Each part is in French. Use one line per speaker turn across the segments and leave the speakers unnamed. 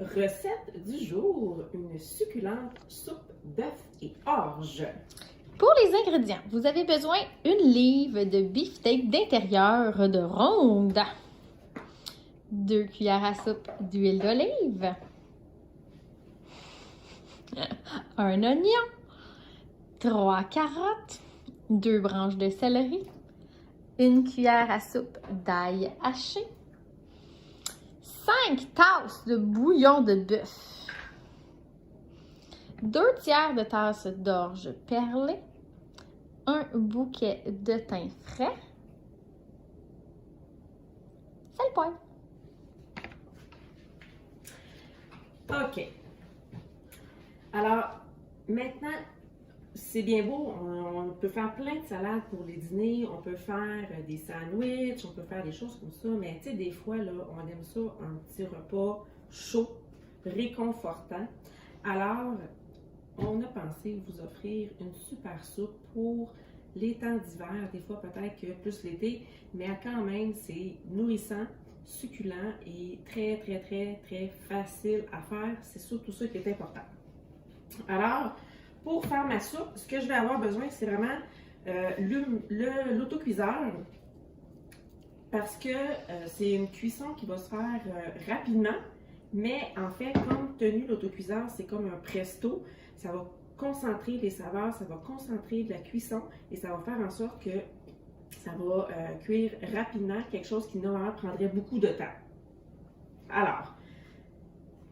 Recette du jour, une succulente soupe d'œufs et orge.
Pour les ingrédients, vous avez besoin une livre de beefsteak d'intérieur de ronde, 2 cuillères à soupe d'huile d'olive, un oignon, 3 carottes, 2 branches de céleri, 1 cuillère à soupe d'ail haché, 5 tasses de bouillon de bœuf, 2 tiers de tasse d'orge perlée, un bouquet de thym frais, c'est le point.
OK. Alors, maintenant, c'est bien beau, on peut faire plein de salades pour les dîners, on peut faire des sandwichs, on peut faire des choses comme ça, mais tu sais, des fois, là, on aime ça, un petit repas chaud, réconfortant. Alors, on a pensé vous offrir une super soupe pour les temps d'hiver, des fois peut-être que plus l'été, mais quand même, c'est nourrissant, succulent et très, très, très, très facile à faire. C'est surtout ça qui est important. Alors, pour faire ma soupe, ce que je vais avoir besoin, c'est vraiment l'autocuiseur parce que c'est une cuisson qui va se faire rapidement, mais en fait, compte tenu de l'autocuiseur, c'est comme un presto. Ça va concentrer les saveurs, ça va concentrer de la cuisson et ça va faire en sorte que ça va cuire rapidement, quelque chose qui normalement prendrait beaucoup de temps. Alors,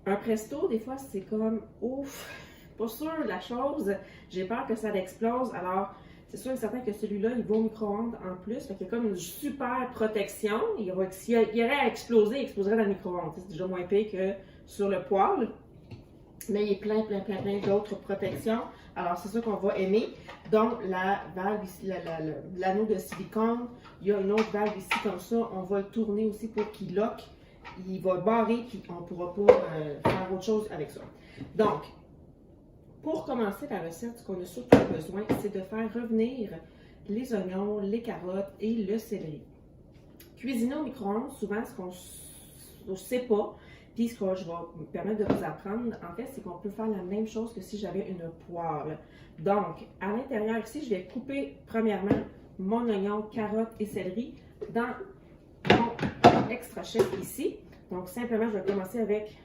un presto, des fois, c'est comme ouf, pas sûr de la chose, j'ai peur que ça l'explose. Alors, c'est sûr et certain que celui-là, il va au micro-ondes en plus. Fait qu'il y a comme une super protection. S'il y aurait à exploser, il exploserait dans le micro-ondes. C'est déjà moins pire que sur le poêle. Mais il y a plein d'autres protections. Alors, c'est ça qu'on va aimer. Donc, la valve ici, l'anneau de silicone, il y a une autre valve ici comme ça. On va le tourner aussi pour qu'il lock. Il va barrer, puis on ne pourra pas faire autre chose avec ça. Donc, pour commencer la recette, ce qu'on a surtout besoin, c'est de faire revenir les oignons, les carottes et le céleri. Cuisiner au micro-ondes, souvent, ce qu'on ne sait pas, puis ce que je vais me permettre de vous apprendre, en fait, c'est qu'on peut faire la même chose que si j'avais une poêle. Donc, à l'intérieur ici, je vais couper premièrement mon oignon, carotte et céleri dans mon extra chef ici. Donc, simplement, je vais commencer avec,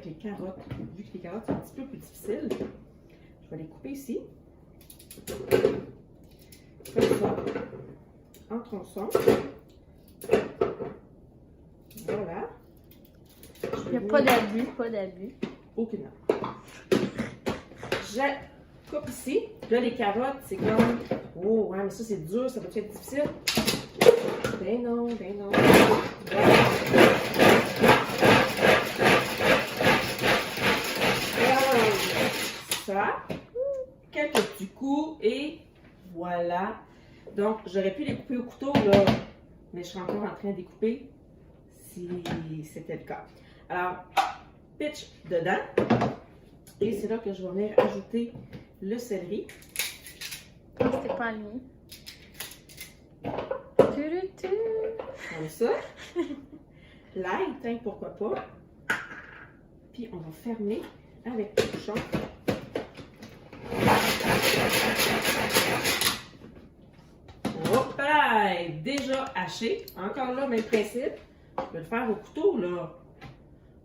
les carottes. Vu que les carottes sont un petit peu plus difficiles, je vais les couper ici. Comme ça, en tronçons. Voilà.
Il n'y a pas d'abus, pas d'abus.
Aucunement. Je coupe ici. Là, les carottes, c'est comme, oh, ouais, mais ça, c'est dur, ça peut être difficile. Ben non, ben non. Voilà. Ça, quelques petits coups et voilà. Donc, j'aurais pu les couper au couteau, là, mais je suis encore en train de les couper si c'était le cas. Alors, pitch dedans et c'est là que je vais venir ajouter le céleri.
C'était pas le mien.
Comme ça. L'ail, tiens, pourquoi pas. Puis, on va fermer avec le bouchon. Hop là, déjà haché. Encore là, même principe. Je vais le faire au couteau, là.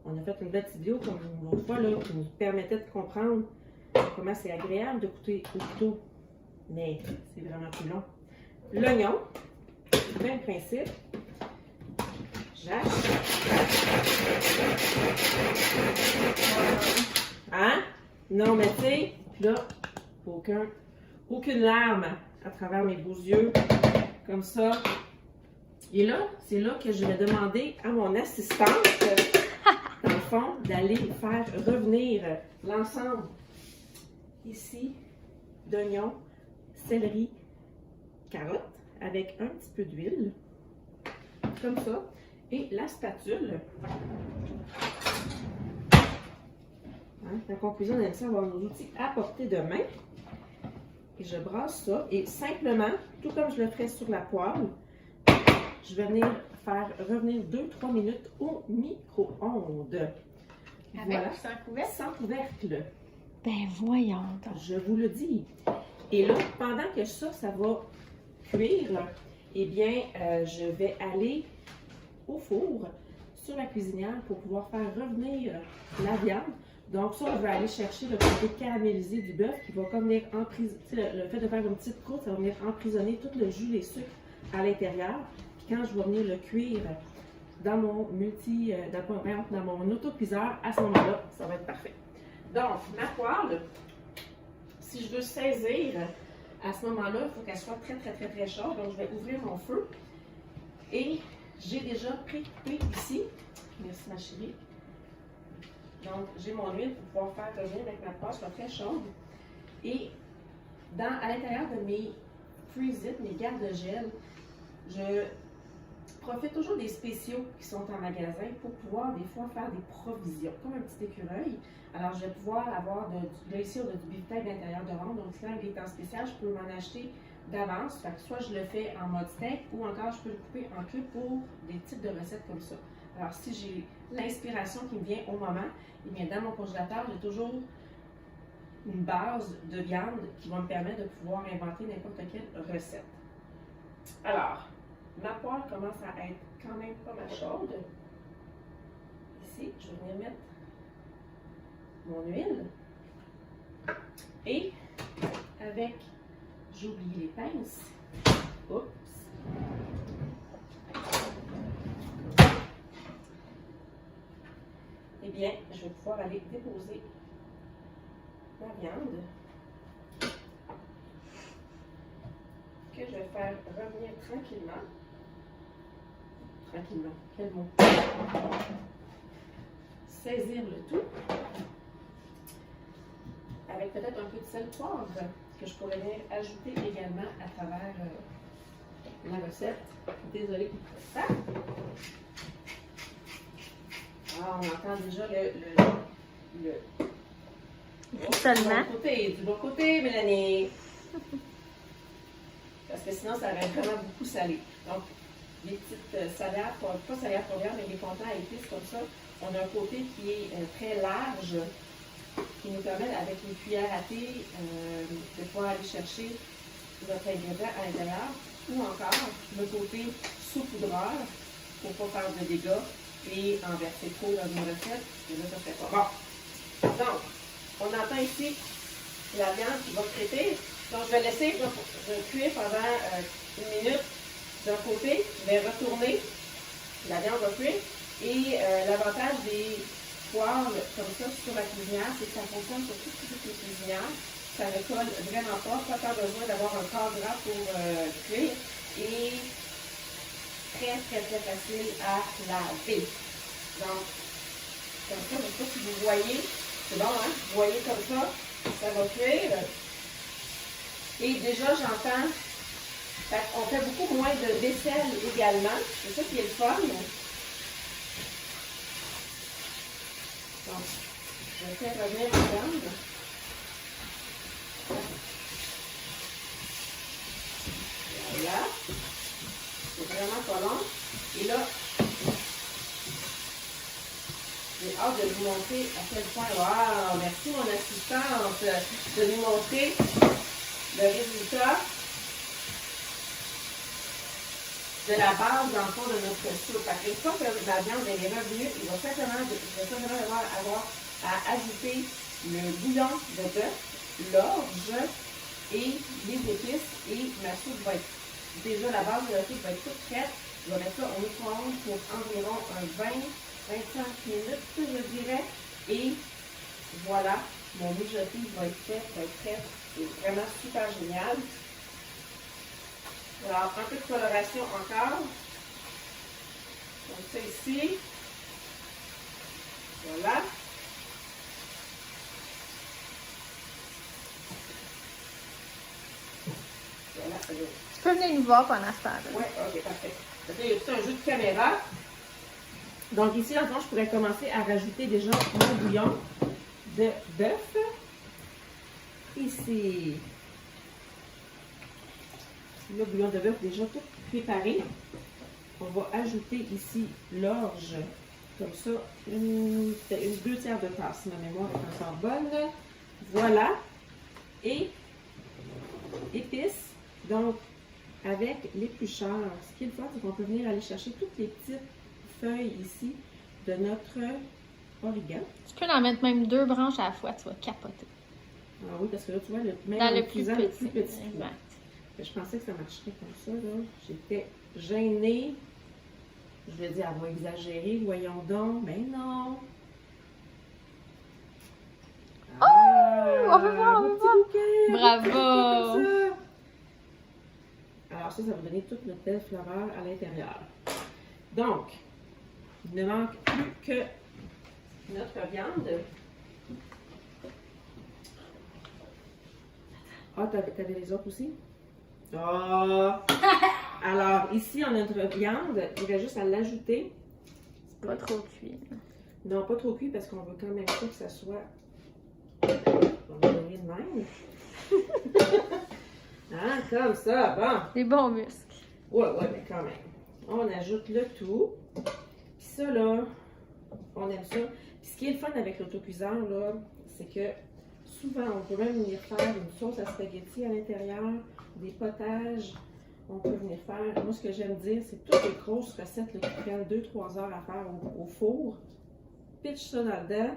On a fait une belle vidéo comme l'autre fois, là, qui nous permettait de comprendre comment c'est agréable de couper au couteau. Mais c'est vraiment plus long. L'oignon, même principe. J'hache. Hein? Non, mais tu sais, là, aucune larme à travers mes beaux yeux, comme ça. Et là, c'est là que je vais demander à mon assistante, dans le fond, d'aller faire revenir l'ensemble ici d'oignons, céleri, carottes, avec un petit peu d'huile, comme ça. Et la spatule. Hein, en conclusion, on aime ça avoir nos outils à portée de main. Et je brasse ça. Et simplement, tout comme je le ferais sur la poêle, je vais venir faire revenir 2-3 minutes au micro-ondes.
Avec
Voilà.
ou sans couvercle?
Sans couvercle.
Ben voyons donc.
Je vous le dis. Et là, pendant que ça va cuire, eh bien, je vais aller au four sur la cuisinière pour pouvoir faire revenir la viande. Donc ça, on va aller chercher le côté caramélisé du bœuf qui va comme venir emprisonner, le fait de faire une petite croûte, ça va venir emprisonner tout le jus, les sucres à l'intérieur. Puis quand je vais venir le cuire dans mon dans mon autocuiseur, à ce moment-là, ça va être parfait. Donc, ma poêle, si je veux saisir, à ce moment-là, il faut qu'elle soit très chaude. Donc, je vais ouvrir mon feu. Et j'ai déjà précoupé ici. Merci, ma chérie. Donc, j'ai mon huile pour pouvoir faire revenir avec ma poêle, soit très chaude. Et à l'intérieur de mes freeze-it, mes garde-gel, je profite toujours des spéciaux qui sont en magasin pour pouvoir des fois faire des provisions, comme un petit écureuil. Alors, je vais pouvoir avoir là ici, on a du beefsteak d'intérieur de ronde. Donc, quand il est en spécial, je peux m'en acheter d'avance. Fait que soit je le fais en mode steak ou encore je peux le couper en cubes pour des types de recettes comme ça. Alors, si j'ai l'inspiration qui me vient au moment, eh bien, dans mon congélateur, j'ai toujours une base de viande qui va me permettre de pouvoir inventer n'importe quelle recette. Alors, ma poêle commence à être quand même pas mal chaude. Ici, je vais venir mettre mon huile. Et avec, j'ai oublié les pinces. Oups. Eh bien, je vais pouvoir aller déposer ma viande que je vais faire revenir tranquillement. Tranquillement, quel mot? Saisir le tout avec peut-être un peu de sel poivre que je pourrais venir ajouter également à travers la recette. Désolée pour ça. Ah, on entend déjà
Seulement.
Du bon côté, Mélanie. Parce que sinon, ça va être vraiment beaucoup salé. Donc, les petites salades, pas salades poivrières, mais les fondants à épices comme ça, on a un côté qui est très large, qui nous permet, avec une cuillère à thé, de pouvoir aller chercher notre ingrédient à l'intérieur, ou encore le côté saupoudreur pour ne pas faire de dégâts et en verser trop dans une recette, parce que là, ça ne fait pas bon. Donc, on entend ici la viande qui va traiter. Donc, je vais laisser cuire pendant une minute d'un côté. Je vais retourner. La viande va cuire. Et l'avantage des poêles comme ça sur la cuisinière, c'est que ça fonctionne sur toutes les cuisinières. Ça ne colle vraiment pas. Pas besoin d'avoir un corps gras pour cuire. Et très facile à laver. Donc, comme ça, je ne sais pas si vous voyez. C'est bon, hein? Vous voyez comme ça va cuire. Et déjà, j'entends, on fait beaucoup moins de vaisselle également. C'est ça qui est le fun. Donc, je vais faire revenir la viande. Voilà. C'est vraiment pas long. Et là, j'ai hâte de vous montrer à quel point, wow, merci mon assistante de nous montrer le résultat de la base, dans le fond, de notre soupe. Une fois que la viande est revenue, il va simplement avoir à ajouter le bouillon de bœuf, l'orge et les épices. Et ma soupe va être, déjà la base de la soupe va être toute prête. Je vais mettre ça au micro-ondes pour environ 20-25 minutes, je dirais. Et voilà, mon mijoté va être fait, va être prêt. C'est vraiment super génial. Alors, un peu de coloration encore. Donc ça ici. Voilà. Voilà.
Tu peux venir nous voir pendant ce temps-là.
Oui, ok, parfait. Donc là, il y a tout un jeu de caméra. Donc ici, dans le fond, je pourrais commencer à rajouter déjà mon bouillon de bœuf. Ici, le bouillon de bœuf déjà tout préparé. On va ajouter ici l'orge Comme ça, c'était une 2/3 de tasse, si ma mémoire est encore bonne. Voilà. Et épices. Donc, avec l'éplucheur, ce qui est le fun, c'est qu'on peut venir aller chercher toutes les petites feuilles ici de notre origan.
Tu peux en mettre même 2 branches à la fois, tu vas capoter.
Ah oui, parce que là, tu vois, même
Dans
en
le plus
utilisant
petit.
le plus petit four.
Exact.
Je pensais que ça marcherait comme ça, là. J'étais gênée. Je vais dire, elle va exagérer, voyons donc. Mais non!
On veut voir, on
mon
veut
petit
voir.
bouquet,
Bravo!
comme ça. Alors ça va donner toute notre belle flaveur à l'intérieur. Donc, il ne manque plus que notre viande. Ah, t'avais les autres aussi? Ah! Alors, ici, on a notre viande. Il reste juste à l'ajouter.
Pas trop cuit.
Non, pas trop cuit parce qu'on veut quand même pas que ça soit... On va donner de même. Ah, comme ça, bon.
Des bons muscles.
Ouais, mais quand même. On ajoute le tout. Puis ça, là, on aime ça. Puis ce qui est le fun avec l'autocuiseur, là, c'est que souvent, on peut même venir faire une sauce à spaghetti à l'intérieur, des potages. On peut venir faire... Moi, ce que j'aime dire, c'est toutes les grosses recettes là, qui prennent 2-3 heures à faire au four. Pitch ça dans le dedans,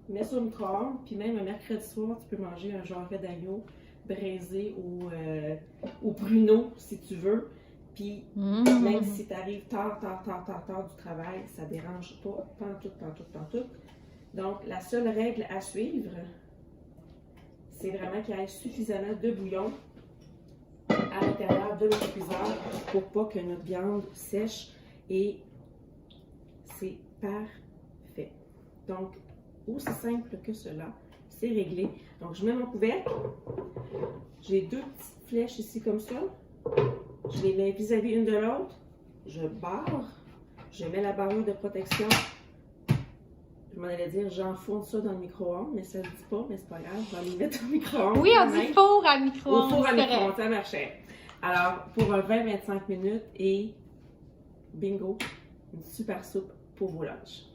mets ça au micro-ondes, puis même un mercredi soir, tu peux manger un jarret d'agneau braisé au pruneau, si tu veux. Puis, même si tu arrives tard du travail, ça dérange pas, pantoute. Donc, la seule règle à suivre, c'est vraiment qu'il y ait suffisamment de bouillon à l'intérieur de l'autocuiseur pour pas que notre viande sèche, et c'est parfait. Donc, aussi simple que cela, c'est réglé. Donc, je mets mon couvercle. J'ai 2 petites flèches ici comme ça. Je les mets vis-à-vis une de l'autre. Je barre. Je mets la barre de protection. Je m'en allais dire, j'enfourne ça dans le micro-ondes, mais ça ne dit pas, mais c'est pas grave, je vais les mettre au micro-ondes.
Oui, on dit four à micro-ondes.
Au four à micro-ondes, ça marchait. Alors, pour un 20-25 minutes et bingo, une super soupe pour vos lunchs.